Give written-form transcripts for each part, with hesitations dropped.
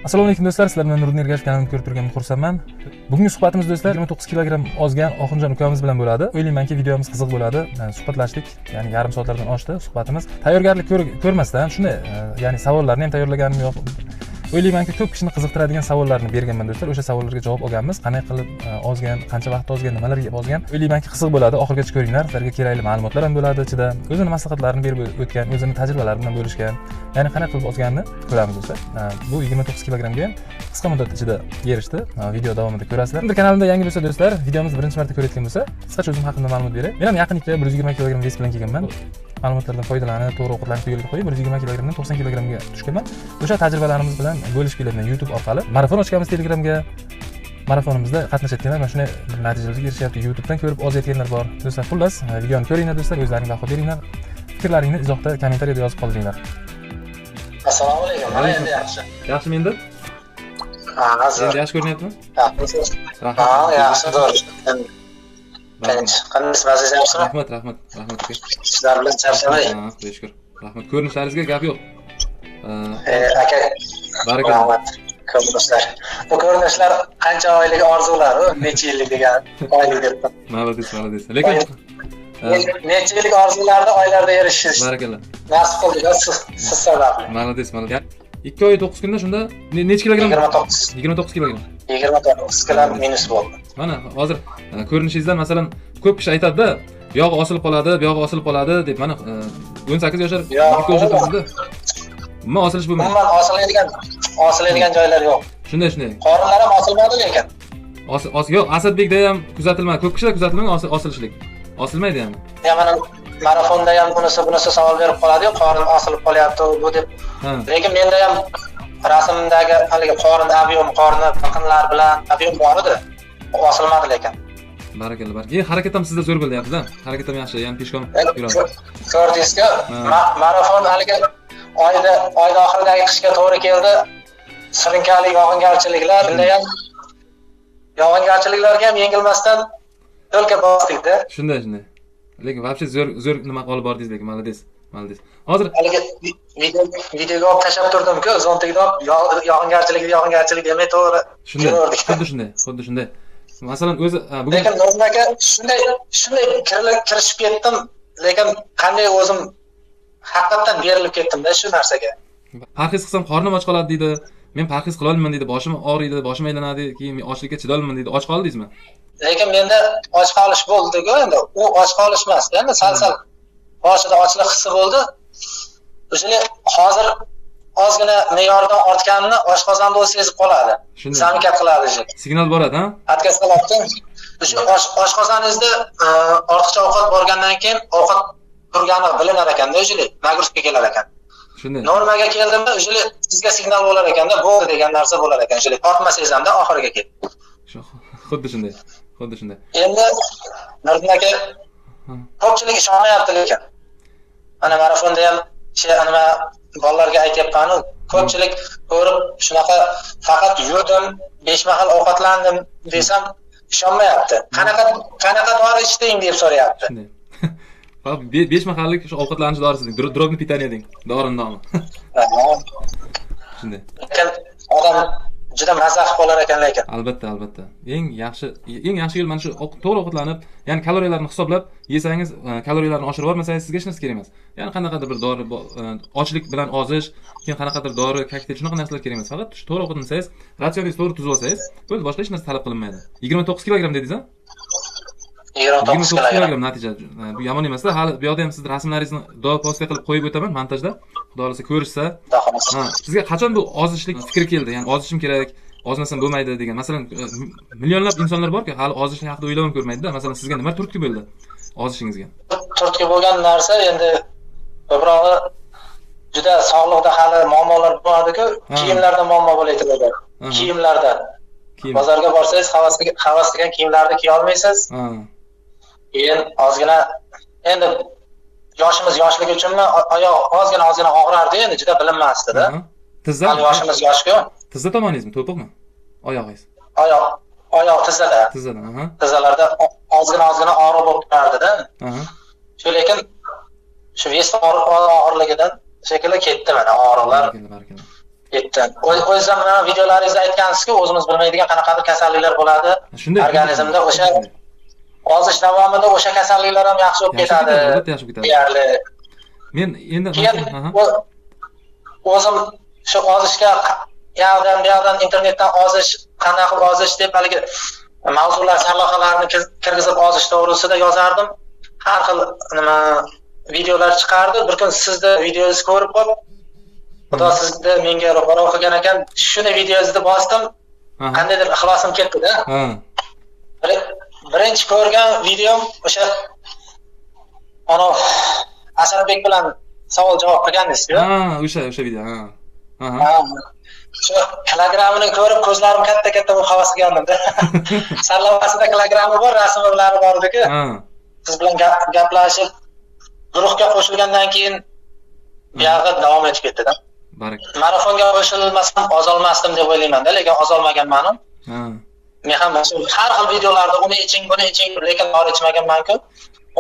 Assalomu alaykum do'stlar, sizlar bilan Nuriddin Ergashev kanalini ko'rib turganimga xursandman. Bugungi suhbatimiz do'stlar 29 kilogramm ozgan Oxunjon ukamiz bilan bo'ladi. O'ylaymanki videomiz qiziq bo'ladi. Suhbatlashdik, ya'ni yarim soatlardan oshdi suhbatimiz. Tayyorgarlik ko'rmasdan shuni, ya'ni savollarni ham tayyorlaganim yo'q. O'ylaymanki ko'p kishini qiziqtiradigan savollarni berganman do'stlar. O'sha savollarga javob olganmiz. Qanday qilib ozgan, qancha vaqt ozgan, nimalar yeb ozgan. O'ylaymanki qiziq bo'ladi. Oxirigacha ko'ringlar. Sizlarga kerakli ma'lumotlar ham bo'ladi ichida. O'zini maslahatlarini berib o'tgan, o'zini tajribalari bilan bo'lishgan. Ya'ni qanday qilib ozganini ko'ramiz do'stlar. Bu 29 kilogrammga ham qisqa muddat ichida erishdi. Video davomida ko'rasizlar. Endi kanalimda yangi bo'lsa do'stlar, videomizni birinchi marta ko'rayotgan bo'lsa, qisqacha o'zim haqimda ma'lumot beray. Men ham yaqinlikda 120 kilogramm vес bilan kelganman. Ma'lumotlardan foydalanib, to'g'ri ovqatlanishga yo'lga qo'yib 120 kilogrammdan 90 kilogrammga tushganman. O'sha tajribalarimiz bilan bo'lishib kelaman YouTube orqali. Marafon ochganmiz Telegramga. Marafonimizda qatnashayotganlar mana shunday natijalarga erishyapti. YouTubedan ko'rib ozayotganlar bor. Do'stlar, xullas, videoni ko'ringlar do'stlar, o'zlaringiz baho beringlar. Fikrlaringizni izohda, kommentariyada yozib qoldiringlar. Assalomu alaykum. Mana endi yaxshi. Yaxshimi endi? Endi yaxshi ko'rinyaptimi? Ha, yaxshi, to'g'ri. Qanday vaziyat yaxshimi? Rahmat aka. Sizlar bilan charchamay. Xudoga shukr. Rahmat. Ko'rinishlaringizga gap yo'q. Aka, barakalloh. Ko'rinishlar. Bu ko'rinishlar qancha oylik orzular, necha yillik degan oylik debdim. Malades. Lekin necha yillik orzularni oylarda erishish. Barakalloh. Nasib qildi siz sababli. Malades. 2 oy 9 kunda shunda necha kilogramm? 29 kilogramm. 29 kilogramm minus bo'ldi. Mana hozir ko'rinishingizdan masalan ko'p kishi aytadi-da, yog'i osilib qoladi deb. Mana 18 yoshlar ko'rsatibdi. Umuman osilish bo'lmaydi. Umuman osiladigan joylar yo'q. Shunday. Qorinlar ham osilmadi lekin. Yo'q, Asadbekda ham kuzatilmadi. Ko'p kishilar kuzatilmagan osilishlik. Osilmaydi ham. Ya mana marafonda ham bunisi savol berib qoladi-yu, qorin osilib qolyapti bu deb. Lekin menda ham rasmdagi haligi qorin biqinlar bilan ob'yom bor edi. Osilmadi lekin. Barakalloh. Harakat ham sizda zo'r bo'lyapti-da. Harakat ham yaxshi, ya'ni peshkom yurasiz. Ko'rdingizku, marafon haligi oyda oxiridagi qishga to'g'ri keldi. Surinkali yog'ingarchiliklar, bunda ham yog'ingarchiliklarga ham yengilmasdan yo'lga bosdik-da. Shunday. Lekin вообще zo'r nima qolib bordingiz lekin, malades. Hozir haligi videoga olib tashab turdim-ku, zo'ntikda yog'ingarchilik demay to'g'ri. Xuddi shunday. Masalan, o'zi bugun lekin Nuriddin aka shunday kirishib ketdim, lekin qanday o'zim haqiqatan berilib ketdim-da shu narsaga. Parhez qilsam qornim och qoladi deydi. Men parhez qila olmayman deydi, boshim og'riydi, boshim aylanadi, keyin men ochlikka chida olmayman deydi. Och qoldingizmi? Lekin menda och qolish bo'ldi-ku, endi u och qolish emas, endi sal boshida ochlik hissi bo'ldi. O'shani hozir ozgina me'yordan ortganini oshqozonda o'zi sezib qoladi. Zamikat qiladi o'zi. Signal boradi, ha? Atkasalatdan o'sha oshqozoningizda ortiqcha ovqat borgandan keyin ovqat turgani bilinar ekanda, o'zi nagruzka kelar ekan. Shunday. Normaga keldimda o'zi sizga signal bo'lar ekanda, bo'ldi degan narsa bo'lar ekan. O'zi tortmasangiz ham oxiriga keldi. Xuddi shunday. Endi Nuriddin aka ko'pchilik ishonmayapti lekin. Ana marafonda ham nima bolalarga aytayapman-ku, ko'pchilik ko'rib shunaqa faqat yurdim, 5 mahal ovqatlandim desam ishonmayapti. Qanaqa dori ichding deb so'rayapti. Shunday. 5 mahallik shu ovqatlanish dorisi deng, drobni pitaniya deng, dorining nomi. Shunday. Lekin odam juda mazza qilib qolar ekan lekin. Albatta. Eng yaxshi yo'l mana shu to'g'ri ovqatlanib, ya'ni kaloriyalarni hisoblab yesangiz, kaloriyalarni oshirib olmasangiz sizga hech narsa kerak emas. Ya'ni qanaqadir bir dori, ochlik bilan ozish, keyin qanaqadir dori, kokteyl shunaqa narsalar kerak emas. Faqat to'g'ri ovqatlansangiz, ratsioningizni to'g'ri tuzib olsangiz, bo'ldi, boshqa hech narsa talab qilinmaydi. 29 kilogramm dedingiz-a? 29 kilogramm natija. Bu yomon emas-da. Hali bu yoqda ham siz rasmlaringizni posta qilib qo'yib o'taman montajda. Xudo xolasa ko'rishsa. Sizga qachon bu ozishlik fikri keldi? Ya'ni ozishim kerak, ozmasam bo'lmaydi degan. Masalan, millionlab insonlar borki, hali ozishni haqida o'ylab ham ko'rmaydi-da. Masalan, sizga nima turtki bo'ldi ozishingizga? Turtki bo'lgan narsa endi ko'prog'i juda sog'liqda hali muammolar bordi-ku, kiyimlarda muammo bo'layotadi. Kiyimlarda. Bozorga borsangiz, havas qilgan kiyimlarni kiya olmaysiz. Keyin ozgina endi yoshimiz yoshlik uchunmi oyoq ozgina og'rardi, endi juda bilinmasdi-da. Tizza. Yoshimiz yoshku. Tizza tomoningizmi, to'piqmi? Oyog'ingiz. Oyoq tizzada. Tizzalarda ozgina og'riq bo'lib turardi-da. Shu lekin shu vес og'irligidan shekilli ketdi mana og'riqlar. Yetdi. O'zim mana videolaringizda aytgansizki, o'zimiz bilmaydigan qanaqadir kasalliklar bo'ladi. Shunday. Organizmda o'sha ozish davomida o'sha kasalliklar ham yaxshi bo'lib ketadi. Yaxshi ketadi. Deyarli. Men endi o'zim shu ozishga bu yoqdan internetdan ozish, qanaqa qilib ozish deb haligi mavzular sarlavhalarni kirgizib ozish to'g'risida yozardim. Har xil nima videolar chiqardi. Bir kun sizni videongizni ko'rib qolib, xudo sizni menga ro'para qilgan ekan. Shuni videongizni bosdim. Qandaydir ixlosim ketdi-da. Birinchi ko'rgan videom o'sha ana Asadbek bilan savol javob qilgandingiz-ku. O'sha video. Shu kilogramini ko'rib ko'zlarim katta bo'lib havas qilgandim-da. Sarlavhasida kilogrami bor, rasmlari bor edi-ku. Siz bilan gaplashib, guruhga qo'shilgandan keyin bu yog'i davom etib ketdi-da. Marafonga qo'shilmasam ozolmasdim deb o'ylayman-da, lekin ozolmaganman. Men ham har xil videolarda uni iching, buni iching, lekin dori ichmaganman-ku.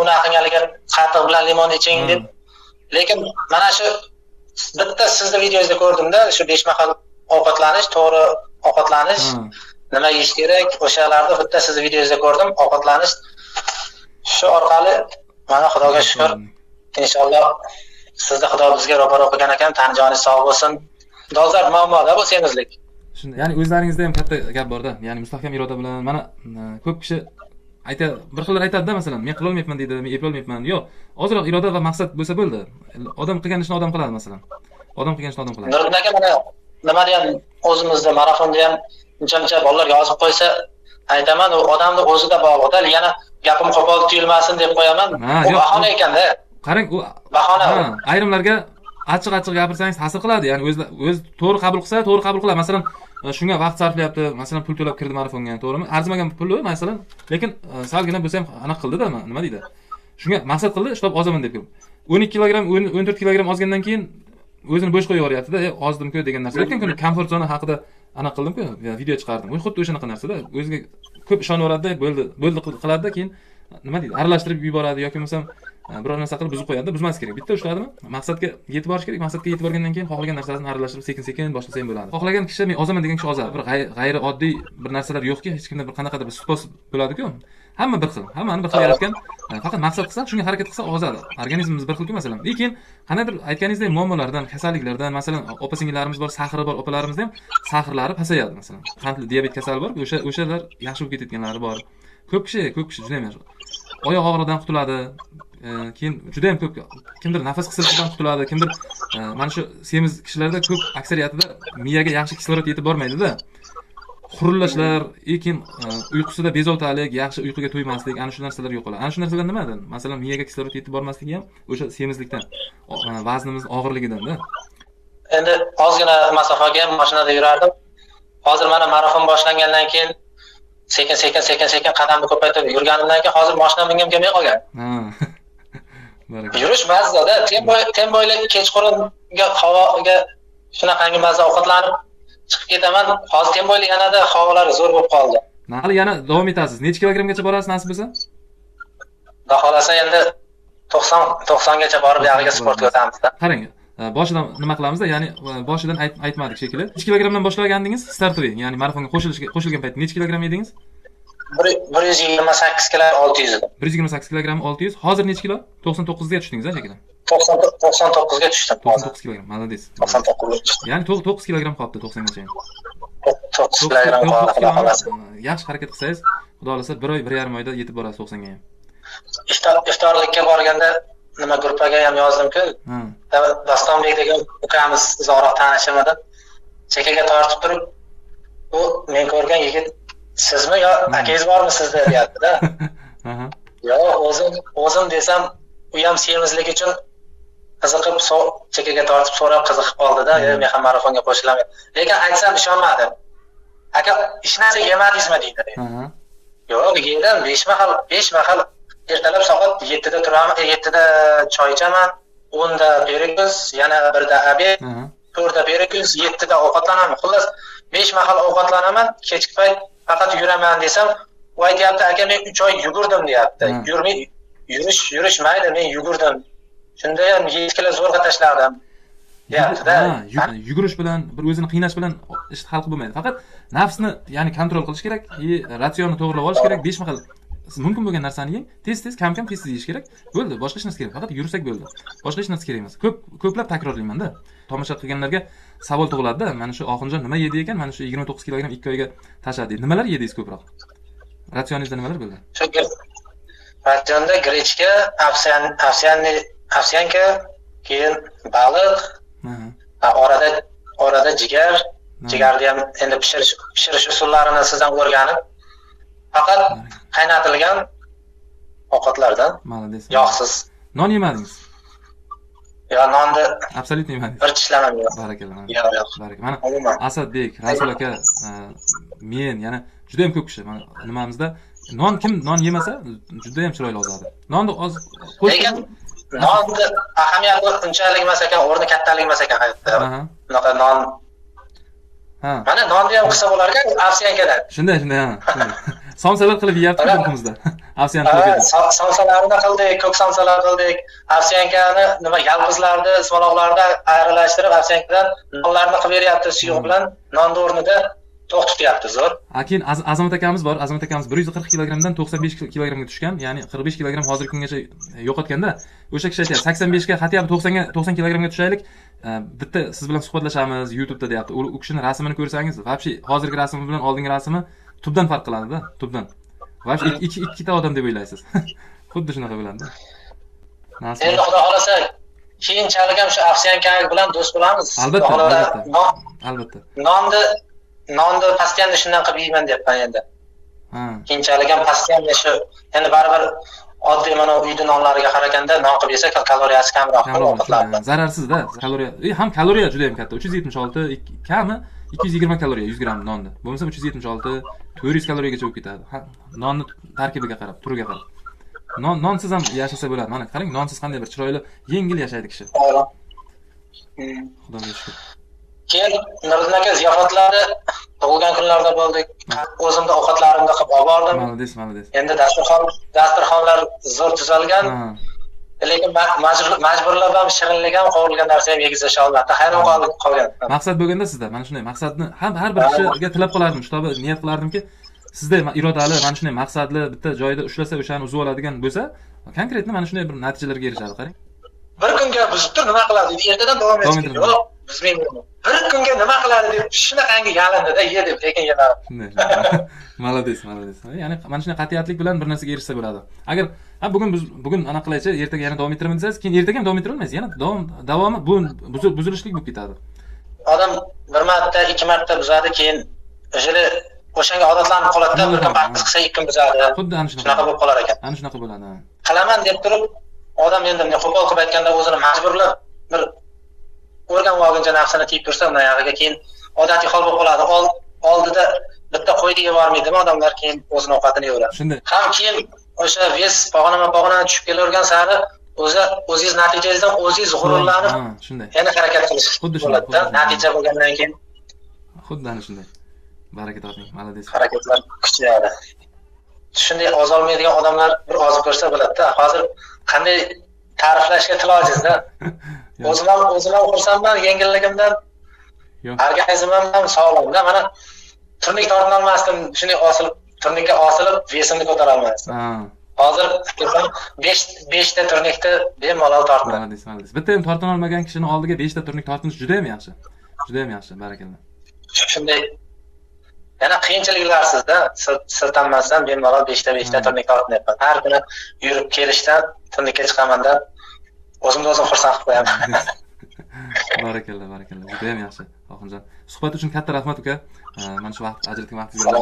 Uni aqingaligi qatiq bilan limon iching deb. Lekin mana shu bitta sizni videongizni ko'rdim-da, shu 5 mahal ovqatlanish, to'g'ri ovqatlanish, nima yeyish kerak, o'shalarni bitta sizni videongizni ko'rdim, ovqatlanish. Shu orqali mana Xudoga shukr, inshaalloh sizni Xudo bizga ro'para qilgan ekan, tan joningiz sog' bo'lsin. Dolzarb muammoda bu semizlik. Shunda, ya'ni o'zlaringizda ham katta gap bor-da. Ya'ni mustahkam iroda bilan mana ko'p kishi bir xillar aytadi-da, masalan, men qila olmayapman deydi, men eplay olmayapman. Yo'q, ozroq iroda va maqsad bo'lsa bo'ldi. Odam qilgan ishni odam qiladi, masalan. Odam qilgan ishni odam qiladi. Nuriddin aka mana nima deyam, o'zimizda marafonda ham uncha bolalarga yozib qo'ysa, aytaman, u odamning o'zida bog'liqda, yana gapim qo'pol tuyulmasin deb qo'yaman. Bu bahona ekan-da. Qarang, u bahona. Ayrimlarga achchiq gapirsangiz ta'sir qiladi. Ya'ni o'z to'g'ri qabul qilsa, to'g'ri qabul qiladi. Masalan, shunga vaqt sarflayapti, masalan, pul to'lab kirdi marafonga, to'g'rimi? Arzimagan puli, masalan, lekin salgina bo'lsa ham anaqa qildi-da, nima deydi? Shunga maqsad qildi, ishlab ozaman deb. 12 kilogramm, 14 kilogramm ozgandan keyin o'zini bo'sh qo'yib yuboryapti-da, ozdim-ku degan narsa. Lekin komfort zona haqida anaqa qildim-ku, video chiqardim. U xuddi o'shanaqa narsa-da. O'ziga ko'p ishonib bo'ldi qiladi-da, keyin nima deydi? Aralashtirib yuboradi yoki bo'lmasam biror narsa qilib buzib qo'yadi, buzmas kerak. Bitta ushladimi? Maqsadga yetib borish kerak. Maqsadga yetib borgandan keyin xohlagan narsasini aralashtirib sekin-sekin boshlasa ham bo'ladi. Xohlagan kishi men ozaman degan kishi ozadi. Bir g'ayri oddiy bir narsalar yo'qki, hech kimda bir qanaqadir bir spos bo'ladi-ku. Hamma bir xil, hammani bir xil yaratgan. Faqat maqsad qilsa, shunga harakat qilsa ozadi. Organizmimiz bir xil-ku, masalan. Lekin qanaqadir aytganingizdek muammolardan, kasalliklardan, masalan, opa-singillarimiz bor, sahri bor, opalarimizda ham sahrlari pasayadi, masalan. Qandli diabet kasali bor, o'shalar yaxshi bo'lib ketayotganlari bor. Ko'p kishi juda ham oyoq og'riqdan qutuladi. Keyin juda ham ko'p kimdir nafas qisilidan qutuladi, kimdir mana shu semiz kishilarda ko'p aksariyatida miyaga yaxshi kislorod yetib bormaydi-da. Xurillashlar, lekin uyqusida bezovtalik, yaxshi uyquga to'ymaslik, ana shu narsalar yo'q bo'ladi. Ana shu narsalar nimadan? Masalan, miyaga kislorod yetib bormasligi ham o'sha semizlikdan, vaznimiz og'irligidan-da. Endi ozgina masofaga ham mashinada yurardim. Hozir mana marafon boshlangandan keyin sekin qadamni ko'paytirib yurganimdan keyin hozir mashina mingim kelmay qolgan. Yurish mazada, tem bo'ylab kechqurunga havoga shunaqangi mazza ovqatlanib chiqib ketaman. Hozir tem bo'ylab yanada havolar zo'r bo'lib qoldi. Hali yana davom etasiz. Necha kilogrammgacha borasiz nasib bo'lsa? Xudo xolasa endi 90 gacha borib yog'iga sportga o'tamiz-da. Qarang, boshidan nima qilamizda, ya'ni boshidan aytmadik shekilli. Necha kilogrammdan boshlagandingiz? Startli, ya'ni marafonga qo'shilgan payt necha kilogramm edingiz? 128 kg 600 edi. 128 kg 600. Hozir necha kilo? 99 ga tushdingiz-a shekilli? 99 ga tushdim. 99 kg. Malades. 99 ga tushdim. Ya'ni 9 kg qolibdi 90 gacha. 9 kg qoldi. Yaxshi harakat qilsangiz, xudo xolasa 1 oy, 1,5 oyda yetib borasiz 90 ga ham. Iftorlikka borganda nima gruppaga ham yozdim-ku. Dostonbek degan ukamiz uzoqroq tanishim edi. Chekaga tortib turib, u men ko'rgan yigit sizmi yo akangiz bormi sizda deyapti-da. Yo'q, o'zim desam, u ham semizlik uchun qiziqib chekaga tortib so'rab qiziqib qoldi-da, men ham marafonga qo'shilaman. Lekin aytsam ishonmadi. Aka, hech narsa yemadingizmi deydi. Yo'q, yedim, 5 mahal ertalab soat 7 da turaman, 7 da choy ichaman, 10 da perikuz, yana 1 da obed, 4 da perikuz, 7 da ovqatlanaman. Xullas 5 mahal ovqatlanaman, kechki payt faqat yuraman desam, u aytayapti, aka men 3 oy yugurdim deyapti. Yurishmaydi, men yugurdim. Shunda ham 7 kilo zo'rg'a tashladim. yugurish bilan bir o'zini qiynash bilan ish hal qilib bo'lmaydi. Faqat nafsni ya'ni kontrol qilish kerak, ratsionni to'g'rilab olish kerak, 5 mahal mumkin bo'lgan narsani yeng, tez-tez, kam-kam tez-tez yeyish kerak. Bo'ldi, boshqa hech narsa kerak. Faqat yursak bo'ldi. Boshqa hech narsa kerak emas. Ko'plab takrorlayman-da. Tomosha qilganlarga savol tug'iladi-da. Mana shu Oxunjon nima yedi ekan? Mana shu 29 kilogramm 2 oyga tashladi deydi. Nimalar yedingiz ko'proq? Ratsioningizda nimalar bo'ldi? Shu ratsionda grechka, ovsyanka, keyin baliq, orada jigarni ham endi pishirish usullarini sizdan o'rganib, faqat qaynatilgan ovqatlardan, yog'siz. Non yemadingiz? Yo, nonni absolyutно yemadingiz. Bir tishlamadim. Barakalloh. Yo'q. Mana Asadbek, Rasul aka, men yana juda ham ko'p kishi mana nimamizda kim non yemasa juda ham chiroyli ozadi. Nonni oz lekin nonni ahamiyati unchalik emas ekan, o'rni kattalik emas ekan hayotda. Bunaqa non. Mana nonni ham qilsa bo'lar ekan, ovsyankadan. Shunday, somsalar qilib yeyapti guruhimizda. Ovsyan qilib. Somsalarni qildik, ko'k somsalar qildik. Ovsyankani yalqizlarni, ismaloqlarni ayrilashtirib, ovsyankadan nonlarni qilib beryapti suyuq bilan, nonni o'rnida to'q tutyapti zo'r. Keyin Azamat akamiz bor. Azamat akamiz 140 kilogrammdan 95 kilogrammga tushgan, ya'ni 45 kilogramm hozirgi kungacha yo'qotganda, o'sha kishi aytayapti, 85 ga xatiyam 90 kilogrammga tushaylik. Bitta siz bilan suhbatlashamiz YouTube'da deyapti. U kishini rasmini ko'rsangiz, vobshe hozirgi rasmi bilan oldingi rasmi tubdan farq qiladi-da, tubdan. Vobshe ikkita odam deb o'ylaysiz. Xuddi shunaqa bo'ladi. Endi xudo xolasa, keyinchalik ham shu ovsyanka bilan do'st bo'lamiz. Albatta. Nonni постоянно shundan qilib yeyman deyapman endi. Keyinchalik ham postoyanno shu endi baribir oddiy mana uyda nonlariga qaraganda non qilib yesa kaloriyasi kamroq ovqatlardan. Zararsiz-da. Kaloriya, ham kaloriya juda ham katta. 376, kami 220 kaloriya 100 gramm nonda. Bo'lmasa 376, 400 kaloriyagacha bo'lib ketadi. Nonni tarkibiga qarab, turiga qarab. Nonsiz ham yashasa bo'ladi. Mana qarang, nonsiz qanday bir chiroyli, yengil yashaydi kishi. Xudoga shukr. Keyin Nuriddin aka ziyofatlarda tug'ilgan kunlarda bo'ldik. O'zimda ovqatlarimni qilib olib bordim. Malades. Endi dasturxonlar zo'r tuzalgan. Lekin majburlab ham shirinlik ham qovurilgan narsa ham yegizish albatta hayron qolgan. Maqsad bo'lganda sizda mana shunday maqsadni ham har bir kishiga tilab qolardim, shtobi niyat qilardimki, sizda irodali, mana shunday maqsadli bitta joyda ushlasa o'shani uzib oladigan bo'lsa, konkretni mana shunday bir natijalarga erishadi, qarang. Bir kunga buzib tur nima qiladi? Ertadan davom etadi. Yo'q, bir kunga nima qiladi deb shunaqangi yalindi-da, ye deb, lekin yemadi. Malades. Ya'ni mana shunday qat'iyatlik bilan bir narsaga erishsa bo'ladi. Agar bugun anaqa qilaychi, ertaga yana davom ettiraman desangiz, keyin ertaga ham davom ettira olmaysiz. Yana davomi bu buzilishlik bo'lib ketadi. Odam bir marta, ikki marta buzadi, keyin o'shanga odatlanib qoladi-da, bir kun qilsa 2 kun buzadi. Xuddi ana shunaqa bo'lib qolar ekan. Ana shunaqa bo'ladi. Qilaman deb turib, odam endi qo'pol qilib aytganda o'zini majburlab bir o'rgan olguncha nafsini tiyib tursa, undan yog'iga keyin odatiy hol bo'lib qoladi. Oldida bitta qo'ydi yevormaydimi odamlar, keyin o'zini ovqatini yevoradi. Shunday. Ham keyin o'sha ves pog'ona tushib kelavergan sari o'zingiz natijangizdan o'zingiz g'ururlanib, shunday. Yana harakat qilish bo'ladi-da. Natija bo'lgandan keyin xuddi ana shunday. Baraka toping, malades. Harakatlar kuchayadi. Shunday ozolmaydigan odamlar bir ozib ko'rsa bo'ladi-da. Hozir qanday ta'riflashga til ojiz-da. O'zim ham xursandman yengilligimdan. Organizmim ham sog'lom-da. Mana turnik tortib olmasdim, shunday turnikka osilib, vesimni ko'tara olmasdim. Hozir desam 5 ta turnikni bemalol tortaman. Malades. Bitta ham tortib olmagan kishining oldiga 5 ta turnik tortinish juda ham yaxshi. Juda ham yaxshi, barakalloh. Shunday yana qiyinchiliklarsiz-da, sirtanmasdan bemalol 5 ta turnik tortmayapman. Har kuni yurib kelishdan turnikka chiqaman-da, o'zimni o'zim xursand qilib qo'yaman. Barakalloh. Juda ham yaxshi, Oxunjon. Suhbat uchun katta rahmat uka. Mana shu vaqt ajratgan vaqtingizga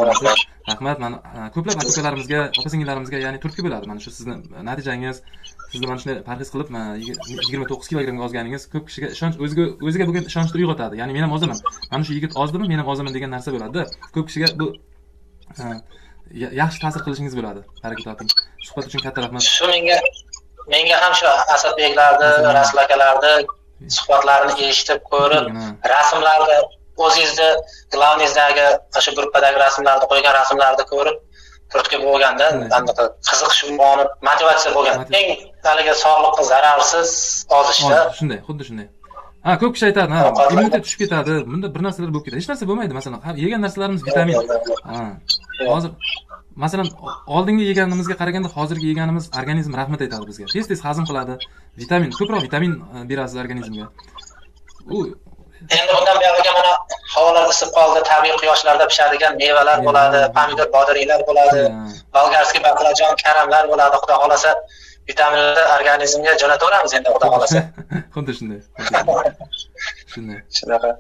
rahmat. Mana ko'plab akalarimizga, opa-singillarimizga, ya'ni turtki bo'ladi. Mana shu sizning natijangiz, sizni mana shunday parhez qilib 29 kilogrammga ozganingiz ko'p kishiga ishonch, o'ziga bo'lgan ishonchni uyg'otadi. Ya'ni men ham ozaman. Mana shu yigit ozdimi, men ham ozaman degan narsa bo'ladi. Ko'p kishiga bu yaxshi ta'sir qilishingiz bo'ladi. Baraka toping. Suhbat uchun katta rahmat. Shu menga ham shu Asadbeklarni, Rasul akalarni suhbatlarini eshitib ko'rib, rasmlarni o'zingizni glavnizdagi o'sha gruppadagi rasmlarni qo'ygan rasmlarni ko'rib turtki bo'lganda anaqa qiziqish uyg'onib, motivatsiya bo'lgan. Eng haligi sog'liqqa zararsiz ozishda. Xuddi shunday. Ha, ko'p kishi aytadi, ha, Ovqatlar- immunitet tushib ketadi. Bunda bir narsalar bo'lib ketadi. Hech narsa bo'lmaydi, masalan, yegan narsalarimiz vitamin. Ha. Hozir masalan, oldingi yeganimizga qaraganda hozirgi yeganimiz organizm rahmat aytadi bizga. Tez hazm qiladi. Vitamin, ko'proq vitamin berasiz organizmga. U Endi bundan buyog'iga mana havolar isib qoldi, tabiiy quyoshlarda pishadigan mevalar bo'ladi, pomidor bodiriylar bo'ladi, bolgarskiy baqlajon, karamlar bo'ladi. Xudo xolasa vitaminlarni organizmga jo'nataveramiz endi xudo xolasa. xuddi shunday. Shunday. Shunaqa.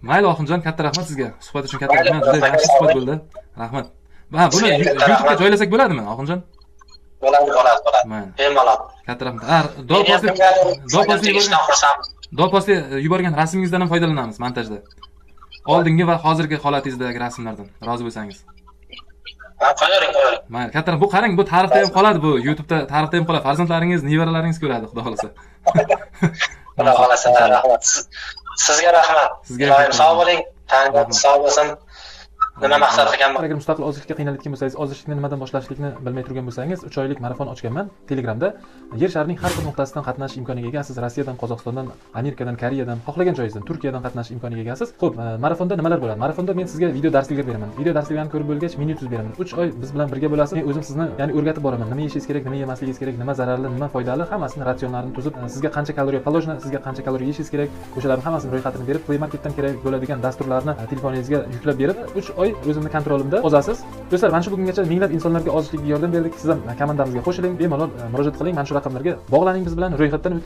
Mayli Oxunjon, katta rahmat sizga. Suhbat uchun katta rahmat. Juda yaxshi suhbat bo'ldi. Rahmat. Va buni YouTube'ga joylasak bo'ladimi, Oxunjon? Bo'ladi. Mayli. Bemalol. Katta rahmat. Dopostli yuborgan rasmingizdan ham foydalanamiz montajda. Oldingi va hozirgi holatingizdagi rasmlardan. Rozi bo'lsangiz. Ha, qo'ying. Mayli, katta rahmat. Bu qarang, bu tarixda ham qoladi bu. YouTube'da tarixda ham qoladi. Farzandlaringiz, nevaralaringiz ko'radi, xudo xolasa. Xudo xolasa, rahmat. Sizga rahmat. Iloyim sog' bo'ling. Tangrim sog' bo'lsin. Nima maqsad qilganman? Agar mustaqil ozishlikka qiynaladigan bo'lsangiz, ozishlikni nimadan boshlashlikni bilmay turgan bo'lsangiz, 3 oylik marafon ochganman Telegramda. Yer sharining har bir nuqtasidan qatnashish imkoniga egasiz. Rossiyadan, Qozog'istondan, Amerikadan, Koreyadan, xohlagan joyingizdan, Turkiyadan qatnashish imkoniga egasiz. Xo'p, marafonda nimalar bo'ladi? Marafonda men sizga video darsliklar beraman. Video darsliklarni ko'rib bo'lgach, men YouTube beraman. 3 oy biz bilan birga bo'lasiz. Men o'zim sizni, ya'ni o'rgatib boraman. Nima yeyishingiz kerak, nima yemasligingiz kerak, nima zararli, nima foydali, hammasini ratsionlarini tuzib, sizga qancha kaloriya положено, sizga qancha kaloriya yeyishingiz kerak, o'shalarning hammasini ro'yxatini berib, Play Marketdan kerak bo'ladigan dasturlarni telefoningizga yuklab berib, 3 oy o'zimni kontrolimda ozasiz. Do'stlar, mana shu bugungacha minglab insonlarga ozishlikka yordam berdik. Siz ham komandamizga qo'shiling, bemalol murojaat qiling, mana shu raqamlarga bog'laning biz bilan ro'yxatdan